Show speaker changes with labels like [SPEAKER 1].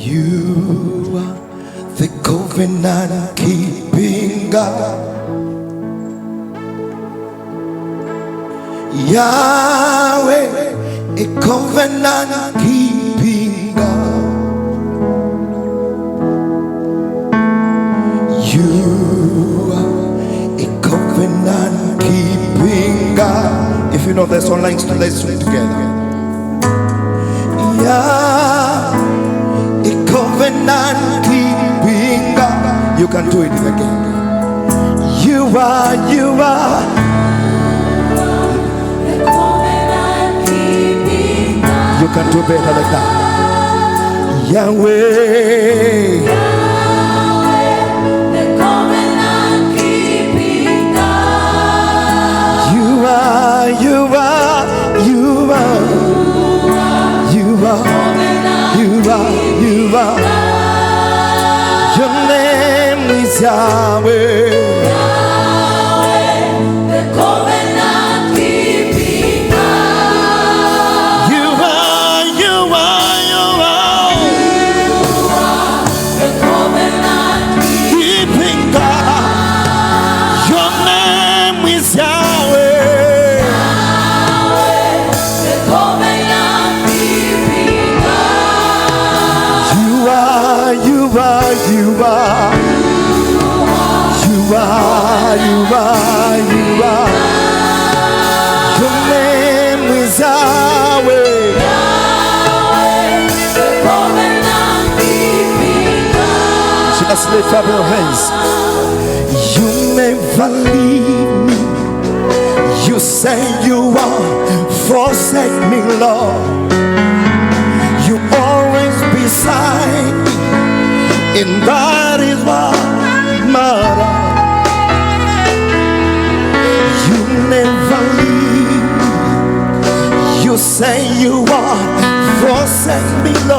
[SPEAKER 1] You are the covenant keeping God. Yahweh, a covenant keeping God. You are a covenant keeping God. If you know that song, let's sing together. Yeah, a covenant keeping God. You can do it again. You are. You can do better like that. Yahweh,
[SPEAKER 2] the covenant keeping God.
[SPEAKER 1] You are. Your name is Yahweh.
[SPEAKER 2] The covenant keeping God.
[SPEAKER 1] You are.
[SPEAKER 2] The covenant
[SPEAKER 1] Keeping God. Your name is Yahweh.
[SPEAKER 2] The covenant keeping God.
[SPEAKER 1] You are. Your name is Yahweh.
[SPEAKER 2] The covenant keeping God.
[SPEAKER 1] Just lift up your hands. You never leave me. You say you won't forsake me, Lord. You always beside me, and that is what matters. You never leave me. You say you won't forsake me, Lord.